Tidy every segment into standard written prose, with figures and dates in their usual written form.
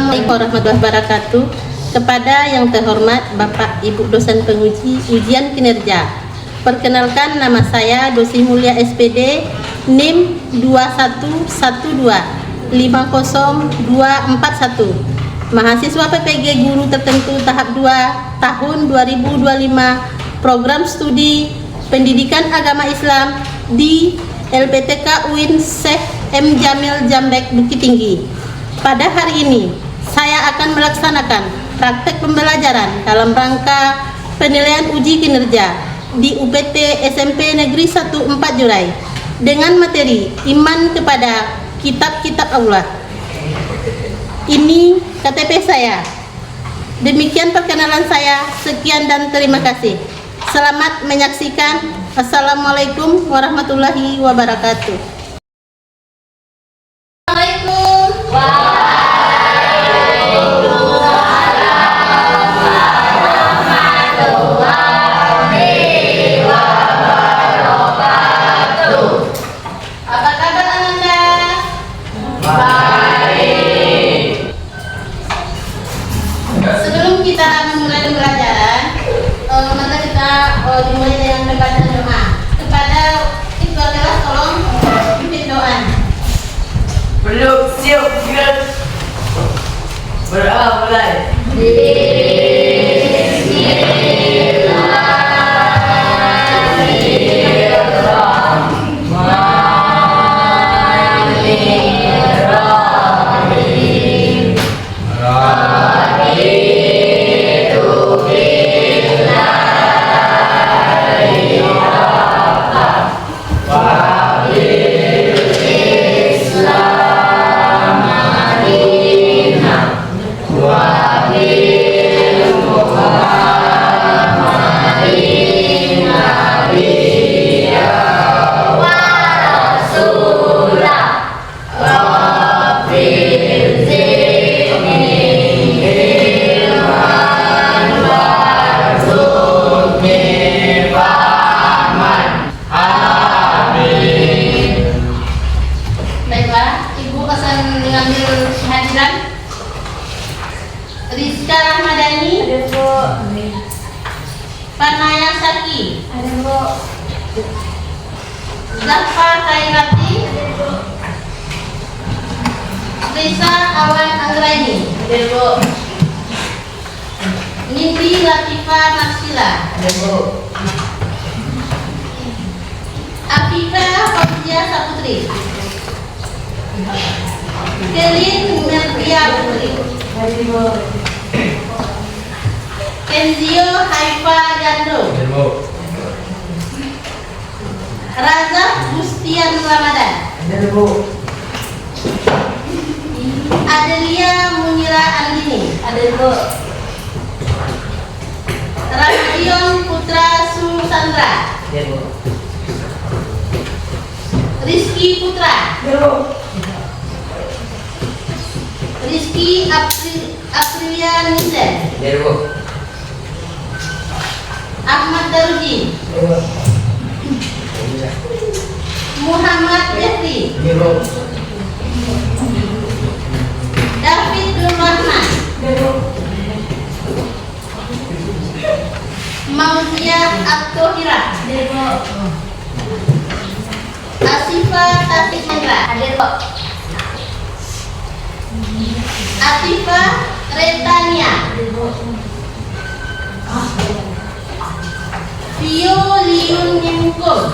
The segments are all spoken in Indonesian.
Assalamualaikum warahmatullahi wabarakatuh. Kepada yang terhormat Bapak Ibu dosen penguji ujian kinerja. Perkenalkan, nama saya Dosi Mulia SPD NIM 211250241. Mahasiswa PPG Guru Tertentu tahap 2 tahun 2025 Program Studi Pendidikan Agama Islam di LPTK UIN Syekh M. Jamil Jambek Bukit Tinggi. Pada hari ini, saya akan melaksanakan praktek pembelajaran dalam rangka penilaian uji kinerja di UPT SMP Negeri 1 4 Jurai dengan materi iman kepada kitab-kitab Allah. Ini KTP saya. Demikian perkenalan saya. Sekian dan terima kasih. Selamat menyaksikan. Assalamualaikum warahmatullahi wabarakatuh. Sebelum kita memulai pembelajaran, maka kita dimulai dengan membaca doa. Kepada ketua kelas tolong pimpin doa. Belum siap kan? Mulai. Rizka Rahmadani, ada Bu. Panaya Saki, ada Bu. Zafar Khairati, ada Bu. Risa Awan Anggraini, ada Bu. Nindi Latifa Marsila, ada Bu. Afifah Fauzia Saputri, Kelin Mertia Putri, ada Bu. Kenzio Haifa Jando, Raza Gustian Ramadan, Adelia Munira Andini, Ramadion Putra Susandra, Rizky Putra, Rizky Aprilia Ninden, Ahmad Daruji, Muhammad Jeffrey, David Nur Rahman, Mauzia Abtohira, Asifa Taufik Hendra, Atifa Retania, Vio Liun Nyemukul,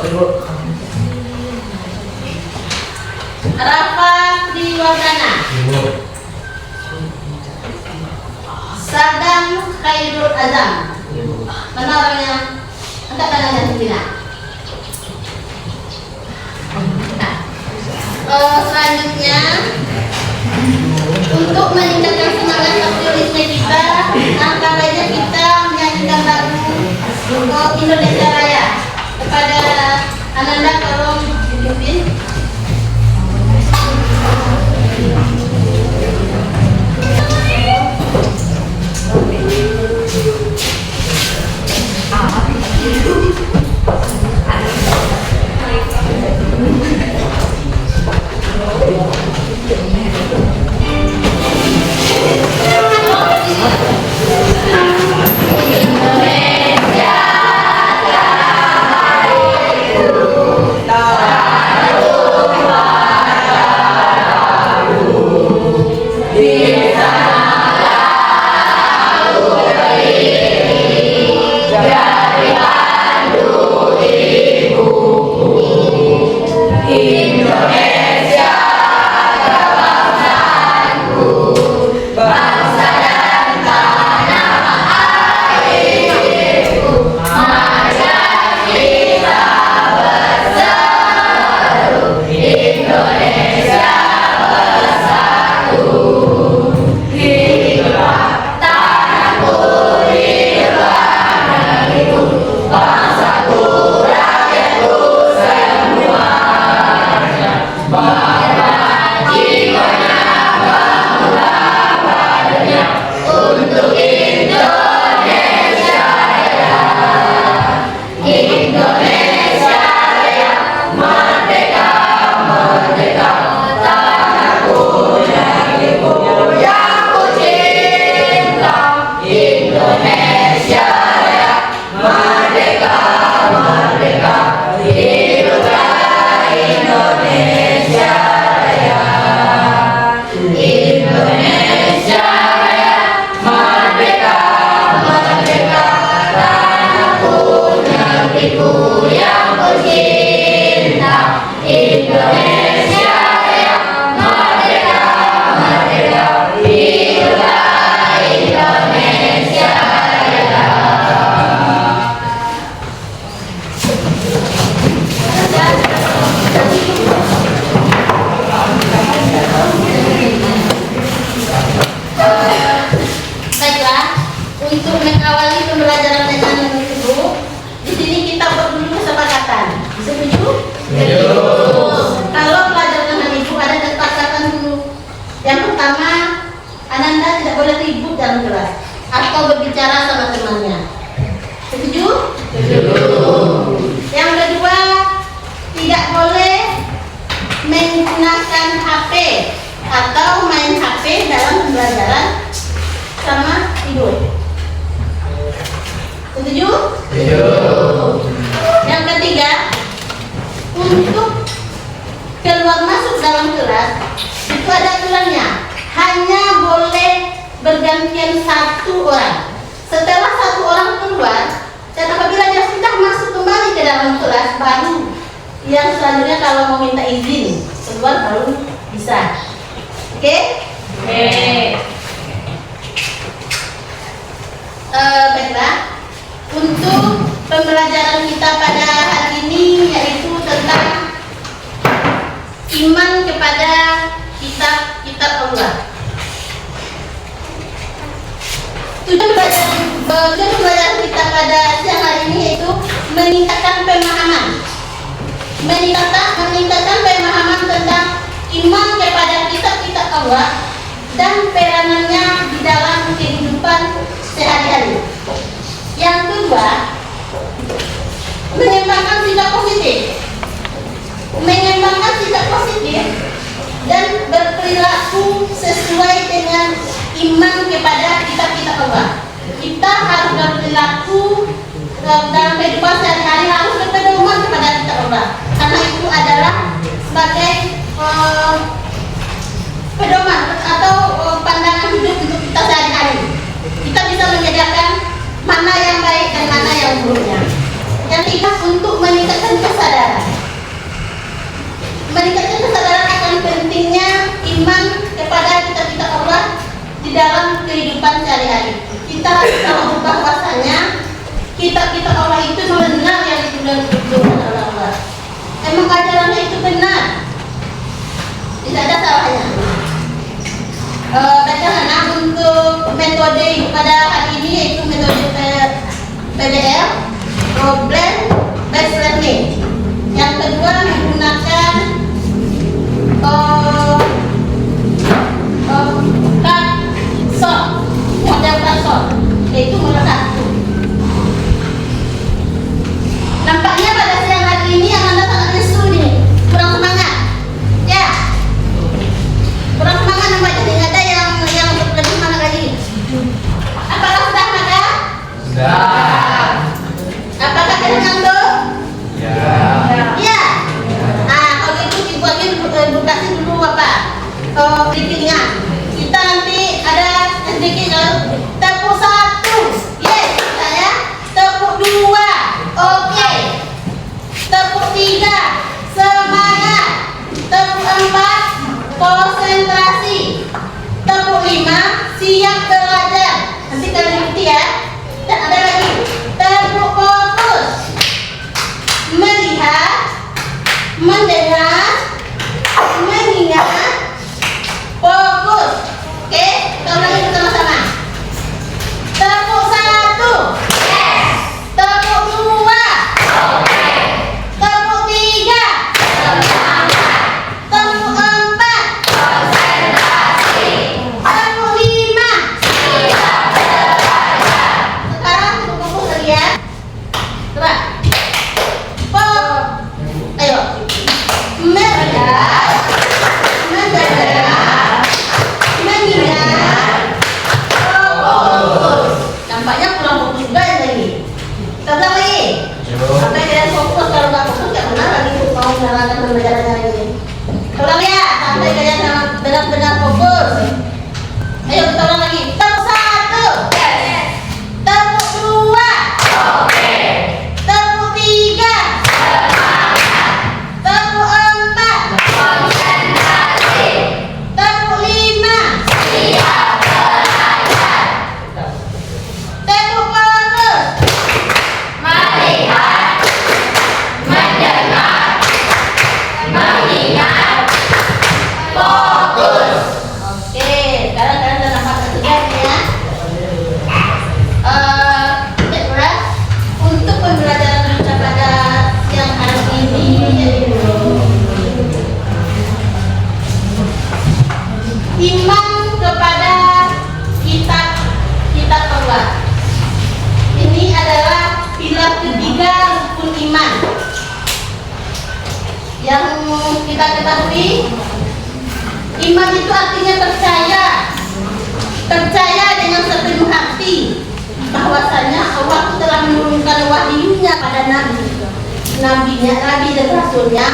Rafa Triwardana, Sadam Khairul Azam. Mana orangnya? Angkat tangannya Tina. Selanjutnya, untuk meningkatkan semangat optimisme kita, langkah baiknya kita menyanyikan lagu untuk Indonesia Raya. Kepada Ananda tolong dipimpin. untuk mengawali pembelajaran dengan ibu, di sini kita buat dulu kesepakatan. Setuju? Setuju. Kalau pelajaran dengan ibu ada kesepakatan dulu. Yang pertama, Ananda tidak boleh ribut dalam kelas atau berbicara sama temannya. Setuju? Setuju. Yang kedua, tidak boleh menggunakan HP atau main HP dalam pembelajaran sama tidur. Setuju? Setuju. Yang ketiga, untuk keluar masuk dalam kelas itu ada aturannya. Hanya boleh bergantian satu orang. Setelah satu orang keluar, dan apabila dia sudah masuk kembali ke dalam kelas, baru yang selanjutnya kalau mau minta izin keluar baru bisa. Oke? Oke. Baiklah. Untuk pembelajaran kita pada hari ini yaitu tentang iman kepada kitab Allah. Tujuan pembelajaran kita pada siang hari ini yaitu meningkatkan pemahaman tentang iman kepada kitab Allah dan peranannya di dalam kehidupan sehari-hari. Yang kedua, mengembangkan sikap positif dan berperilaku sesuai dengan iman kepada kitab Allah. Kita harus berperilaku dalam kehidupan sehari-hari harus berpedoman kepada kitab Allah, karena itu adalah sebagai pedoman atau pandangan hidup untuk kita sehari-hari. Kita bisa membedakan mana yang baik dan mana yang buruknya. Yang ketiga, untuk meningkatkan kesadaran akan pentingnya iman kepada kitab Allah di dalam kehidupan sehari-hari. Kita harus tahu bahwasanya kitab Allah itu benar yang diturunkan oleh Allah. Emang ajarannya itu benar, tidak ada salahnya. Bagaimana untuk metode pada hari ini yaitu metode PBL, problem based learning. Yang kedua menggunakan model kasor, yaitu model 1. Nampaknya pada siang hari ini Anda sangat lesu nih, kurang semangat, ya? Kurang semangat nampaknya, tidak ada yang lebih semangat lagi. Apakah sudah ada? Sudah. Apakah kalian ngantuk? Ya. Ya. Kalau itu dibuatin edukasi dulu apa? Sedikitnya. Kita nanti ada sedikit tepuk 1, yes, saya. Tepuk 2, oke. Tepuk 3, semangat. Tepuk 4, konsentrasi. Tepuk 5, siap belajar. Nanti kalian ikuti ya. Dan ada lagi. Tepuk fokus. Melihat, mendengar, mengingat, fokus. Oke, kita ulangi bersama-sama. ketahui, iman itu artinya percaya. Percaya dengan sepenuh hati bahwasanya Allah telah menurunkan wahyunya pada nabi dan rasulnya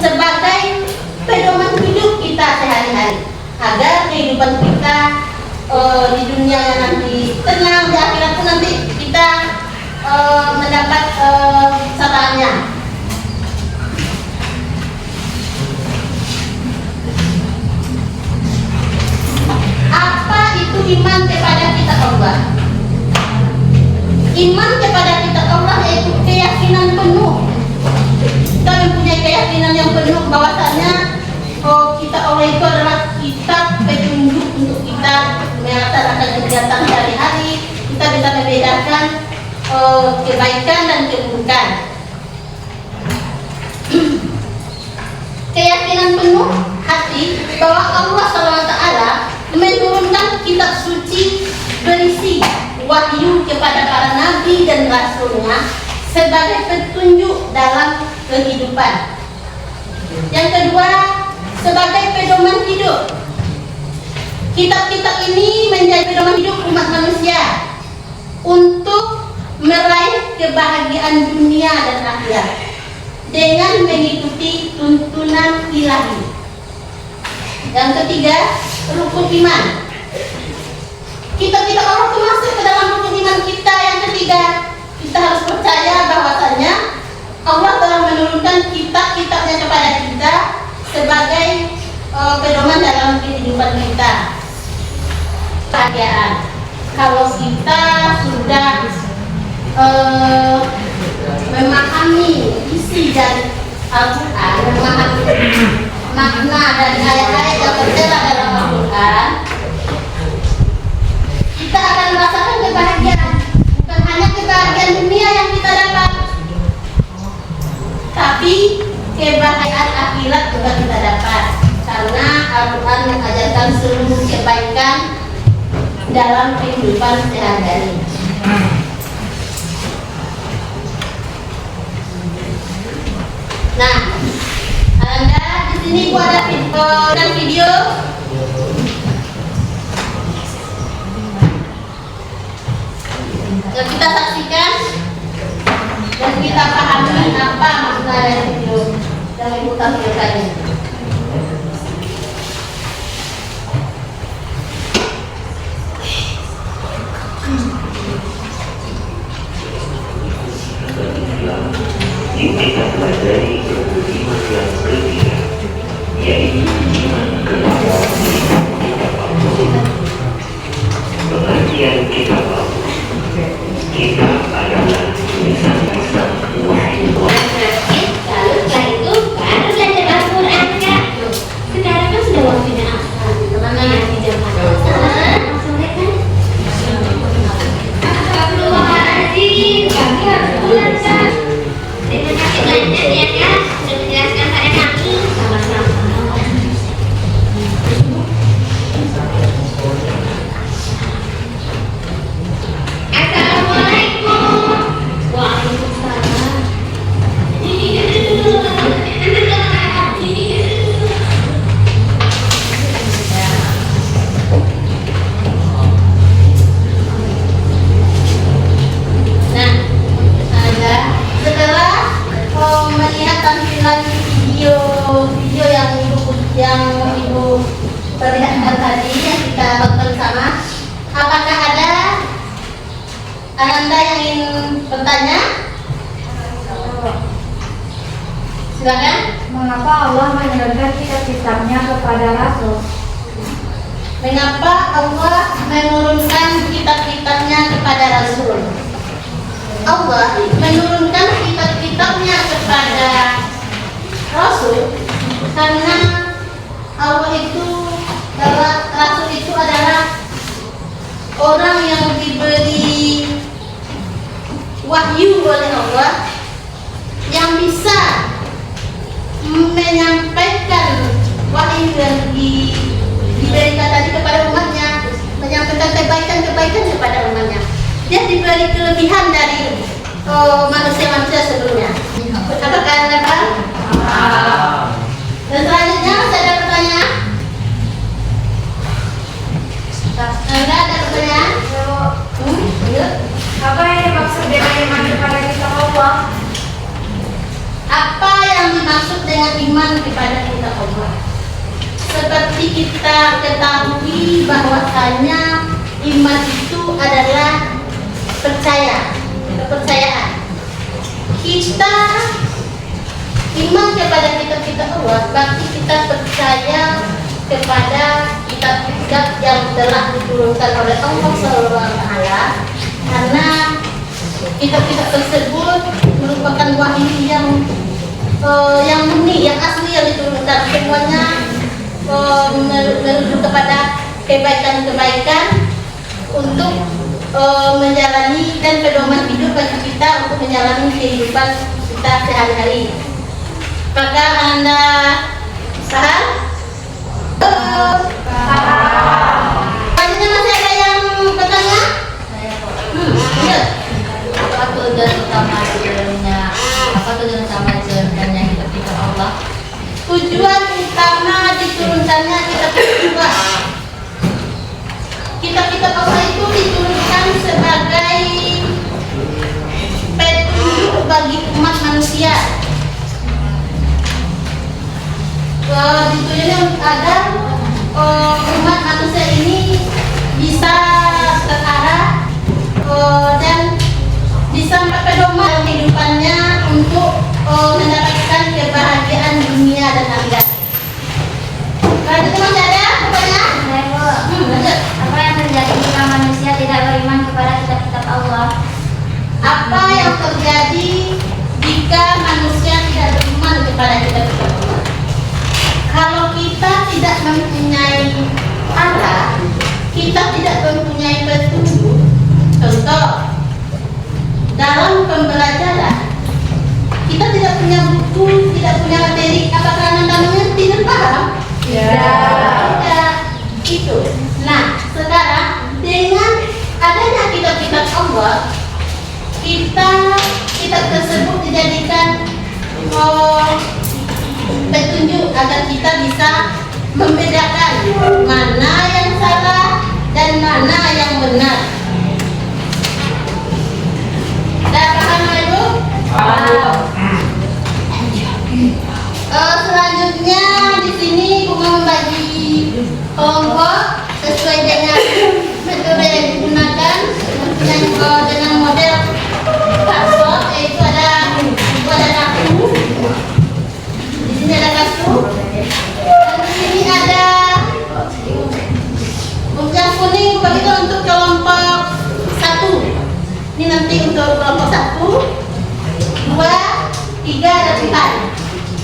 sebagai pedoman hidup kita sehari-hari, agar kehidupan kita di dunia yang nanti tenang, di akhirat pun nanti kita mendapat syafaatnya. Apa itu iman kepada kitab Allah? Iman kepada kitab Allah yaitu keyakinan penuh. Kita mempunyai keyakinan yang penuh bahwasanya kitab Allah itu adalah kitab petunjuk untuk kita melaksanakan kegiatan sehari-hari. Kita bisa membedakan kebaikan dan keburukan. Keyakinan penuh hati bahwa Allah SWT menurunkan kitab suci berisi wahyu kepada para nabi dan rasulnya sebagai petunjuk dalam kehidupan. Yang kedua, sebagai pedoman hidup. Kitab-kitab ini menjadi pedoman hidup umat manusia untuk meraih kebahagiaan dunia dan akhirat dengan mengikuti tuntunan ilahi. Yang ketiga, rukun iman. Kitab-kitab Allah termasuk ke dalam rukun iman kita. Yang ketiga, kita harus percaya bahwasanya Allah telah menurunkan kitab-kitabnya kepada kita sebagai pedoman dalam kehidupan kita. Kebahagiaan. Kalau kita sudah memahami isi dari Al-Quran, memahami makna dari ayat-ayat yang tertera dalam Al-Quran, kita akan merasakan kebahagiaan. Bukan hanya kebahagiaan dunia yang kita dapat, tapi kebahagiaan akhirat juga kita dapat, karena Al-Quran mengajarkan seluruh kebaikan dalam kehidupan sehari-hari. Nah, Anda di sini ada video yang kita saksikan dan kita pahami apa makna dari video yang Ibu tampilkan ini. Kita pelajari iman yang ketiga, yaitu iman kepada kitab Allah. Pengertian kitab Allah. Kitab adalah tulisan-tulisan wahyu. Lalu setelah itu baru belajar Al-Quran kan? Sekarang kan sudah waktunya asal. Kemana yang di jam langsung lihat kan? Astagfirullahaladzim, kami harus pulang kan? Terima kasih banyak ya Kak, sudah menjelaskan pada kami. Sama-sama. Assalamualaikum. Waalaikumsalam. Nah, setelah melihat tampilan video yang Ibu perlihatkan tadi yang kita tonton bersama, apakah ada Ananda yang ingin bertanya? Silakan. Mengapa Allah menurunkan kitab-kitabnya kepada Rasul? Mengapa Allah menurunkan kitab-kitabnya kepada Rasul? Allah menurunkan kitab-kitabnya kepada Rasul karena Allah itu, Rasul itu adalah orang yang diberi wahyu oleh Allah, yang bisa menyampaikan wahyu yang diberikan tadi kepada umatnya, menyampaikan kebaikan-kebaikan kepada umatnya. Dia diberi kelebihan dari manusia-manusia sebelumnya. Apakah Anda paham? Dan selanjutnya masih ada pertanyaan? Enggak ada pertanyaan? Yuk. Apa yang dimaksud dengan iman kepada kitab Allah? Apa yang dimaksud dengan iman kepada kitab Allah? Seperti kita ketahui bahwasanya iman itu adalah percaya, kepercayaan. Kita iman kepada kitab-kitab Allah berarti kita percaya kepada kitab-kitab yang telah diturunkan oleh Allah SWT, karena kitab-kitab tersebut merupakan wahyu yang murni, yang asli, yang diturunkan. Semuanya menuju kepada kebaikan-kebaikan untuk menjalani dan pedoman hidup bagi kita untuk menjalani kehidupan kita sehari-hari. Maka Anda paham? Selanjutnya masih ada yang bertanya? Ya. Apa tujuan utama diturunkannya kitab-kitab Allah? Tujuan utama diturunkannya kitab-kitab Allah. Kitab-kitab Allah itu diturunkan sebagai petunjuk bagi umat manusia. Ditujukan agar umat manusia ini bisa terarah dan bisa pedoman kehidupannya untuk mendapatkan kebahagiaan dunia dan akhirat. Lanjut, masih ada pertanyaan? Lanjut. Apa yang terjadi jika manusia tidak beriman kepada kitab-kitab Allah? Apa yang terjadi jika manusia tidak beriman kepada kitab-kitab Allah? Kalau kita tidak mempunyai arah, kita tidak mempunyai petunjuk. Contoh, dalam pembelajaran kita tidak punya buku, tidak punya materi. Apakah Anda mengerti dan paham? Tidak. Itu. Nah, sekarang dengan adanya kitab-kitab Allah, kitab tersebut dijadikan petunjuk agar kita bisa membedakan mana yang salah dan mana yang benar. Dah paham, Ibu? Selanjutnya di sini Ibu mau membagi kelompok sesuai dengan metode yang digunakan dengan model kartu, yaitu ada kartu. Di sini ada kartu. Dan di sini ada yang kuning begitu untuk kelompok 1. Ini nanti untuk kelompok 1, 2, 3, dan 4.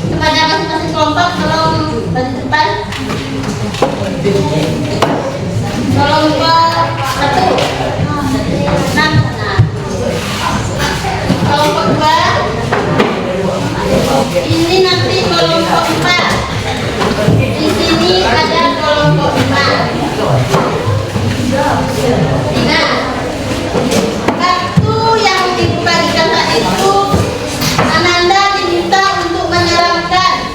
Kepada masing-masing kelompok tolong bagi depan. Kelompok 1. Nah. Kelompok 2. Ini nanti kelompok 4. Di sini ada kelompok 5. Nah, kartu yang dibagikan tadi itu Ananda diminta untuk menerangkan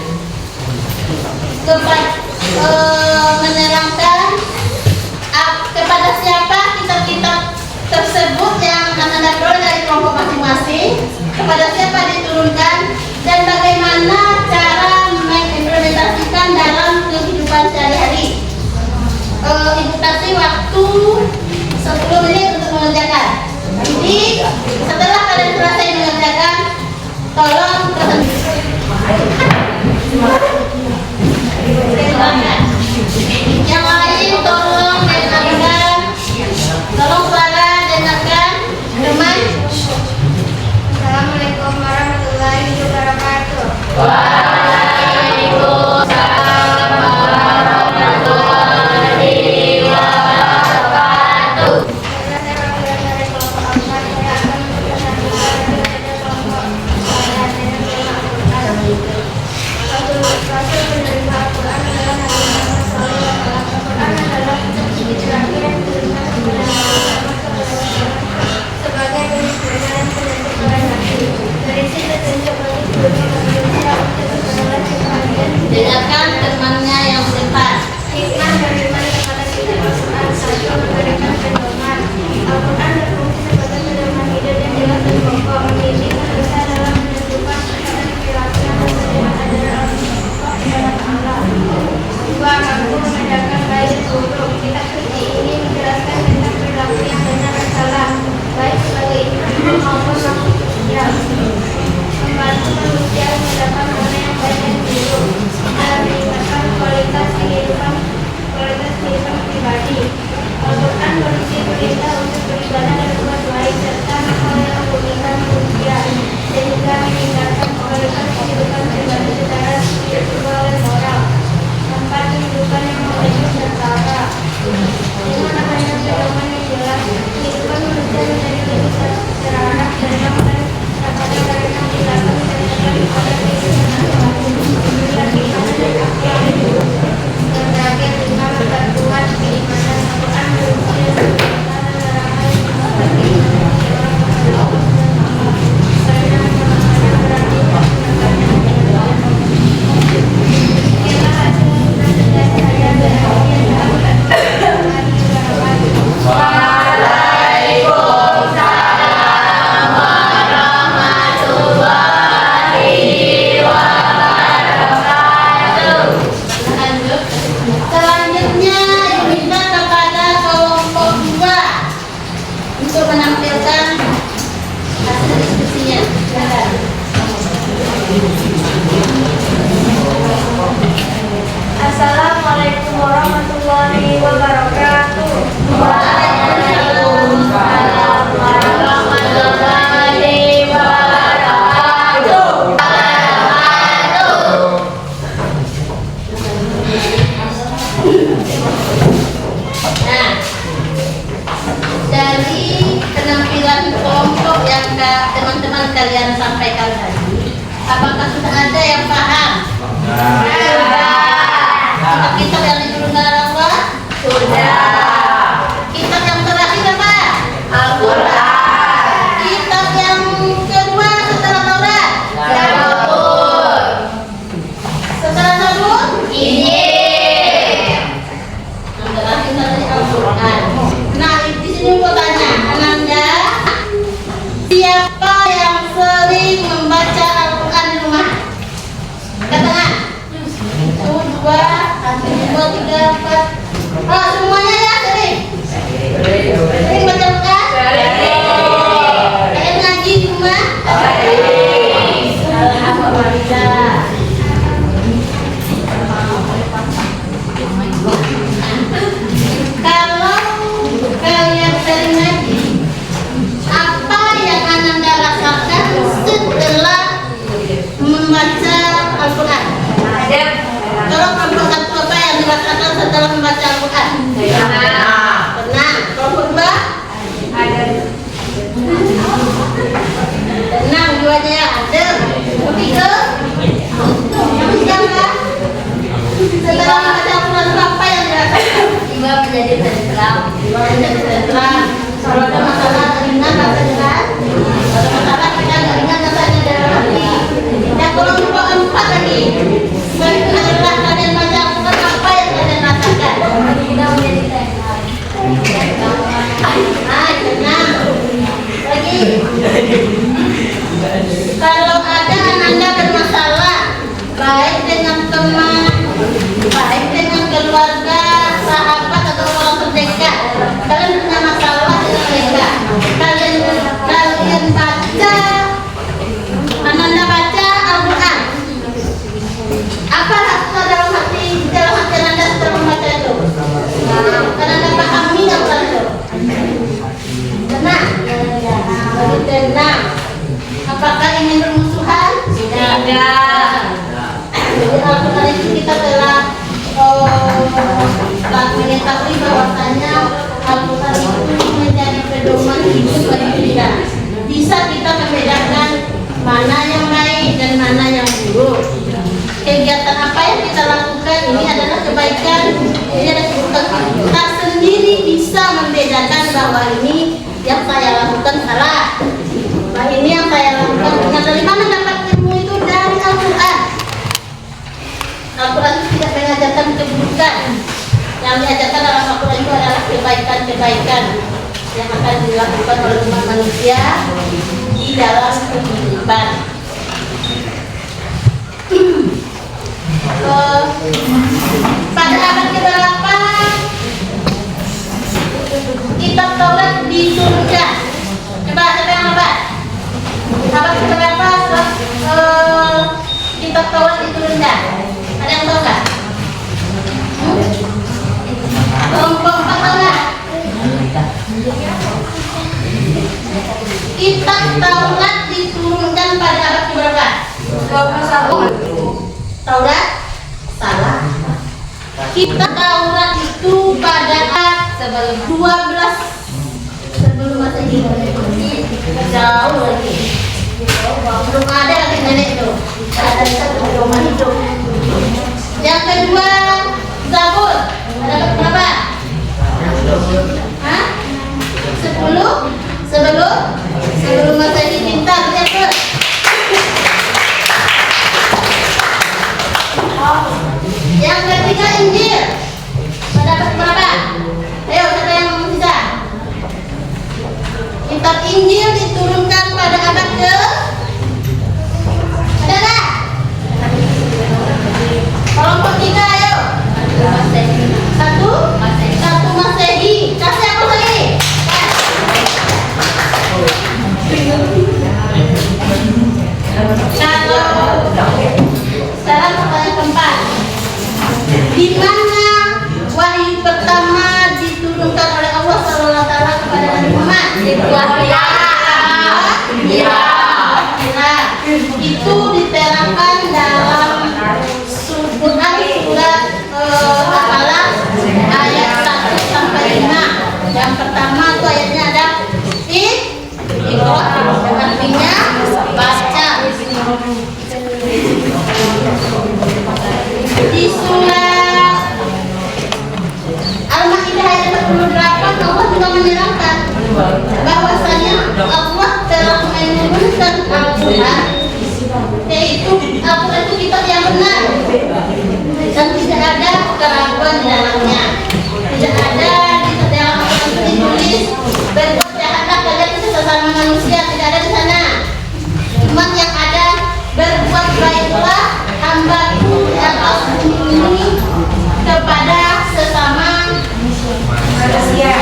kepada siapa kitab-kitab tersebut yang Ananda peroleh dari kelompok masing-masing, kepada siapa diturunkan, dan bagaimana cara mengimplementasikan dalam kehidupan sehari-hari. Ibu kasih waktu 10 menit untuk mengerjakan. Jadi setelah kalian selesai mengerjakan, tolong yang lain tolong dengarkan, tolong suara dengarkan, teman. Assalamualaikum warahmatullahi wabarakatuh. tampilkan hasil diskusinya. Silakan. Assalamualaikum warahmatullahi wabarakatuh. Waalaikumsalam warahmatullahi wabarakatuh. Nah, dari penampilan kelompok yang teman-teman kalian sampaikan tadi, apakah sudah ada yang paham? Kitab yang diturunkan Allah? Sudah. Kitab yang terakhir apa? Al-Quran. Kitab yang kedua setelah Taurat? Zabur. Setelah Zabur? Injil. Yang terakhir tadi Al-Quran. Nah, di sini aku tanya, Ananda, siapa yang sering membaca Al-Quran di rumah? Katakan. 1, 2, 3, 4. Oh, semuanya ya sering. Sering baca Al-Quran? Kalian ngaji di rumah? Alhamdulillah. Kalau kalian sering ngaji, apa yang Ananda rasakan setelah membaca Al-Quran? Kalau kelompok satu apa yang dirasakan setelah membaca Al-Quran? Tenang. Kelompok dua? Tenang duanya ya. Adem. Ketiga? Yang ketiga apa? Setelah membaca Al-Quran apa yang dirasakan? Jiwa menjadi tentram. Jiwa menjadi tentram. Kalau ada masalah ringan rasa jelas. Kalau ada masalah ringan rasanya dalam hati. Dan kelompok empat lagi. Setelah kalian baca Al-Quran apa yang kalian rasakan? Jiwa menjadi tentram. Tenang. Lagi. Kalau ada Ananda bermasalah, baik dengan teman, baik dengan keluarga, sahabat atau orang terdekat, kalian punya masalah dengan mereka, kalian baca, Ananda baca Al-Quran. Apa rasa dalam hati Ananda setelah membaca itu? Ananda pahami Al-Quran itu? Tenang. Tenang. Apakah ingin bermusuhan? Tidak. Jadi Al-Quran itu kita telah mengetahui bahwasanya Al-Quran itu menjadi pedoman hidup bagi kita. Bisa kita membedakan mana yang baik dan mana yang buruk. Kegiatan apa yang kita lakukan ini adalah kebaikan. Ini adalah kebutuhan kita sendiri bisa membedakan bahwa ini yang saya lakukan salah. Nah, ini yang saya lakukan. Nah, dari mana dapat ilmu itu? Dari Al-Quran. Al-Quran itu tidak mengajarkan keburukan. Yang diajarkan dalam Al-Quran itu adalah kebaikan-kebaikan yang akan dilakukan oleh umat manusia di dalam kehidupan. Pada abad keberapa kitab Taurat diturunkan? Coba siapa yang hafal? Abad keberapa kitab Taurat diturunkan? Ada yang tahu nggak? Kelompok 4 tahu nggak? Kitab Taurat diturunkan pada abad keberapa? 21. Taurat salah. Kitab Taurat itu pada abad 12 sebelum Masehi. Jauh lagi. Belum ada lagi nenek itu. Ada satu pedoman hidup. Yang kedua, Zabur. Ada berapa? Hah? 10 sebelum Masehi. Pintar, betul. Yang ketiga Injil. Pada abad berapa? Ayo, siapa yang bisa? Kitab Injil diturunkan pada abad ke? Ada nggak? Kelompok 3, ayo. Satu Masehi. Kasih aku lagi. Kalau sekarang pertanyaan keempat, di mana wahyu pertama diturunkan oleh Allah Subhanahu wa taala kepada Nabi Muhammad? Itu diterangkan dalam Quran surat Al-Alaq ayat 1 sampai 5. Yang pertama itu ayatnya ada Iqra, artinya baca. Di surat Al-Maidah ayat 48 Allah juga menerangkan bahwasanya Allah telah menurunkan Al-Quran, yaitu Al-Quran itu kitab yang benar dan tidak ada keraguan di dalamnya. Tidak ada di dalam Al-Quran itu ditulis berbuat jahatlah kalian itu sesama manusia, tidak ada di sana. Cuma yang ada berbuat baiklah hambaku yang aku ini kepada sesama manusia.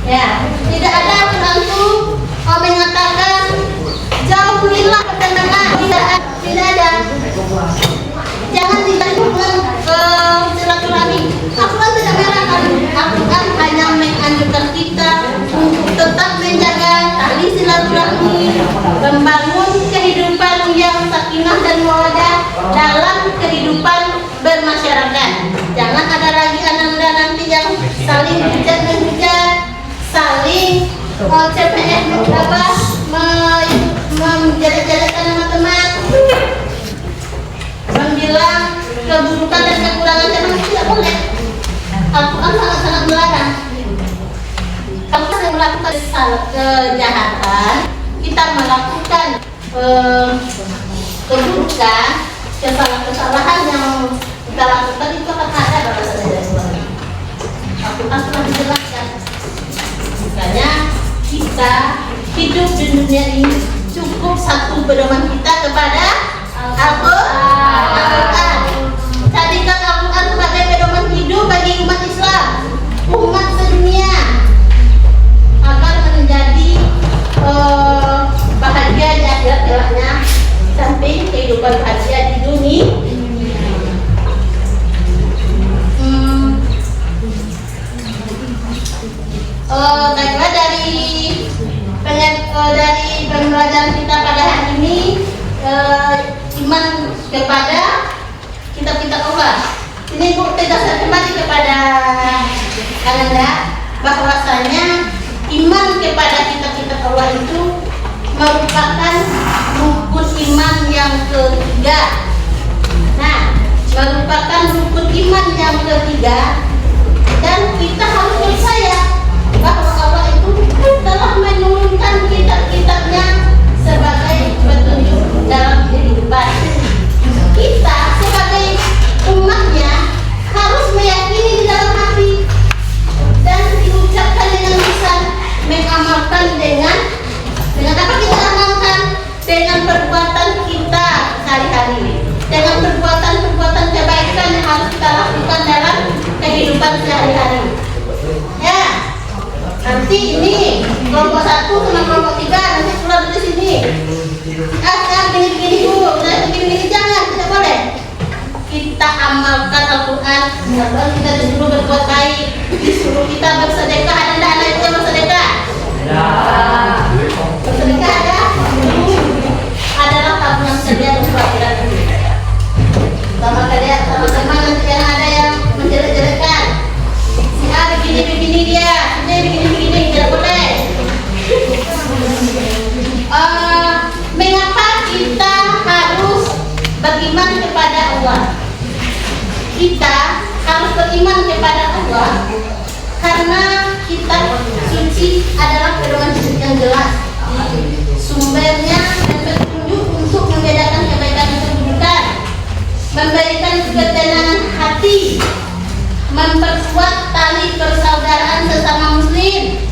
Ya, tidak ada Al-Quran itu mengatakan jauhilah ketenangan, tidak ada. Jangan dilakukan silaturahmi. Al-Quran tidak melarang. Al-Quran hanya menganjurkan kita untuk tetap menjaga tali silaturahmi, membangun kehidupan yang sakinah dan mawaddah dalam kehidupan bermasyarakat. Jangan ada lagi anda nanti yang saling hujat menghujat, saling CPS menjelek-jelekkan nama teman, membilang keburukan dan kekurangan teman, tidak boleh. Al-Quran sangat-sangat melarang. Kalau kita melakukan kejahatan, kita melakukan keburukan, kesalahan yang kita lakukan itu akan ada balasannya dari Tuhan. Al-Quran telah dijelaskan. Makanya kita hidup di dunia ini cukup satu pedoman kita kepada Al-Quran. Jadikan Al-Quran sebagai pedoman hidup bagi umat Islam, umat sedunia, agar menjadi bahagia di akhirat kelaknya, sampai kehidupan bahagia di dunia. Dari pembelajaran kita pada hari ini, iman kepada kitab-kitab Allah. Ini Bu tegaskan kembali kepada Anda bahwasanya iman kepada kitab-kitab Allah itu merupakan rukun iman yang ketiga. Nah, merupakan rukun iman yang ketiga, dan kita harus percaya bahwa Allah itu telah menurunkan kitab-kitabnya sebagai petunjuk dalam kehidupan. Kita sebagai umatnya harus meyakini di dalam hati dan diucapkan dengan lisan, mengamalkan dengan apa kita amalkan? Dengan perbuatan kita sehari-hari, dengan perbuatan kebaikan yang harus kita lakukan dalam kehidupan sehari-hari. Ya, nanti ini kelompok 1 sama kelompok 3 nanti keluar dari sini. Gini-gini Bu, gini-gini jangan, tidak boleh. Kita amalkan Al-Quran, kita disuruh berbuat baik, disuruh kita bersedekah. Ada tidak anak itu yang bersedekah? Bersedekah ada? Adalah tabungan sedia untuk akhirat. Sama kalian, sama-sama nanti yang ada yang menjelek-jelekan. Si A begini-begini dia, ini begini-begini, tidak boleh. Mengapa kita harus beriman kepada Allah? Kita harus beriman kepada Allah karena kitab suci adalah pedoman hidup yang jelas, sumbernya dan petunjuk untuk membedakan kebaikan dan keburukan, memberikan ketenangan hati, memperkuat tali persaudaraan sesama muslim,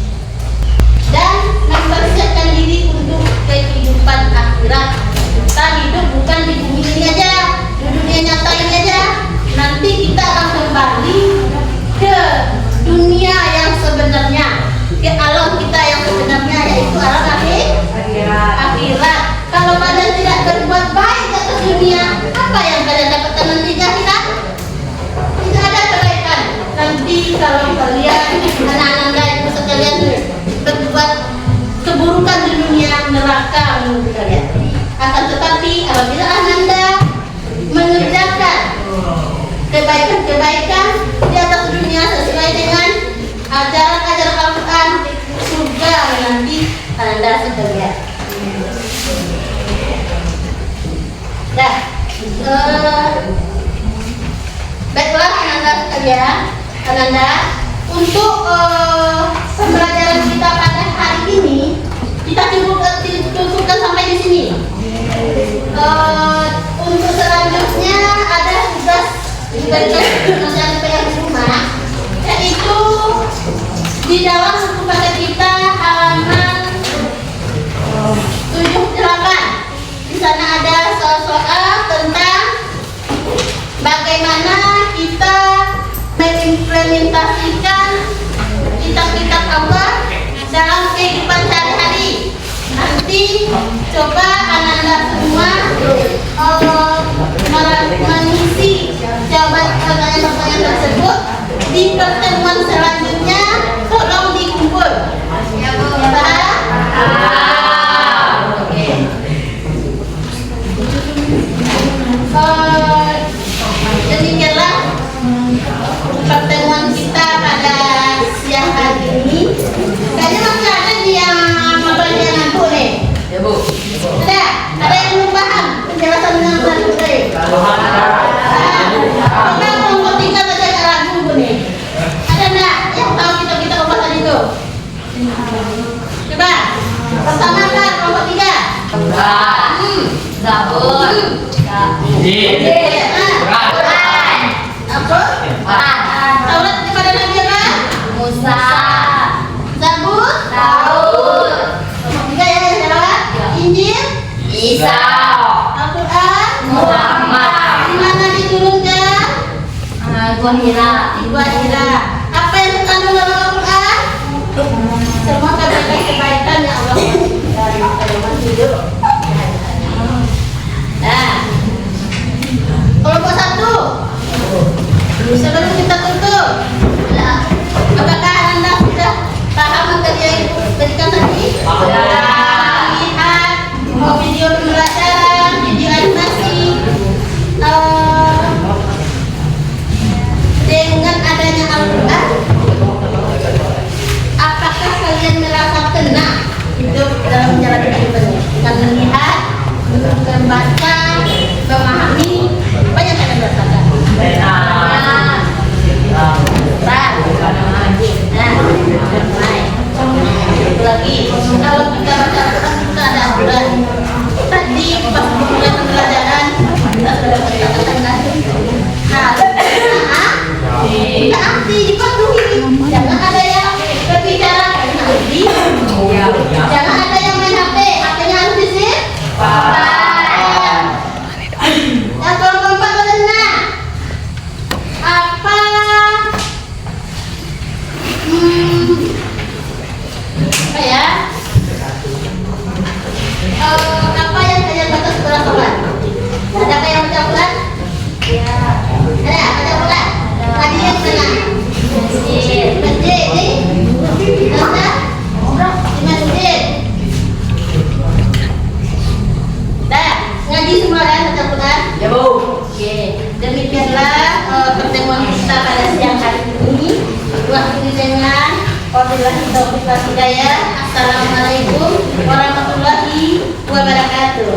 dan mempersiapkan diri untuk kehidupan akhirat. Kita hidup bukan di bumi ini aja, di dunia nyata ini aja. Nanti kita akan kembali ke dunia yang sebenarnya, ke alam kita yang sebenarnya, yaitu alam akal menurut kalian. Akan tetapi apabila Ananda mengerjakan kebaikan-kebaikan di atas dunia sesuai dengan ajaran-ajaran Al-Quran, surga menanti Ananda sekalian. Dah, baiklah Ananda sekalian, Ananda, untuk pembelajaran kita pada hari ini kita cukupkan sampai di sini. Untuk selanjutnya ada tugas yang di rumah, yaitu di dalam buku pada kita halaman 78. Di sana ada soal-soal tentang bagaimana kita mengimplementasikan kitab-kitab Allah dalam kehidupan sehari-hari. Nanti coba Ananda semua mengisi jawaban pertanyaan-pertanyaan tersebut di pertemuan selanjutnya. Tolong dikumpul. Ya, Bu. Oke. Demikianlah pertemuan kita pada siang hari ini. Kayaknya masih ada yang ngantuk nih. Ya, Bu. Ada yang belum paham penjelasan dengan lagu tadi? Kita kelompok 3 saja nggak ragu Bu nih. Ada nggak yang tahu kita apa tadi itu? Coba. Pertama kan kelompok 3. Zabur. Quran. Apa? Taurat kepada Nabi apa? Musa. Zabur. Daud. Kelompok 3 ya yang jawab. Injil. Isa. Al-Quran. Muhammad. Di mana diturunkan? Gua Hira. Gua Hira. Apa yang terkandung dalam Al-Quran? Semua kebaikan yang Allah dari pedoman hidup. Nah, kelompok 1. Sebelum kita tutup, apakah Anda sudah paham materi yang berikan tadi? Lihat video pembelajaran, video animasi. Dengan adanya Al-Quran, apakah kalian merasa tenang hidup dalam menjalani kehidupannya? Dengan melihat, membaca, memahami, apa yang kalian rasakan? Baik. Lagi, kalau kita baca Al-Quran kita ada aturan. Tadi pas mulai pembelajaran kita sudah katakan tadi. Kita arti dipatuhi. Jangan ada yang berbicara karena arti. Jangan ada yang main HP. HP-nya harus disip. Yang kelompok 4 benar. Apa ya? Apa yang kalian baca setelah sholat? Adakah yang baca Quran? Ya. Ada baca Quran? Tadi yang mana? Masjid. Masjid ini? Ada? Di masjid. Dah, ngaji semua kan baca Quran? Ya, Bu. Oke, demikianlah pertemuan kita pada siang hari ini. Waktu dengan wabillahi taufiq wal hidayah. Assalamualaikum warahmatullahi wabarakatuh.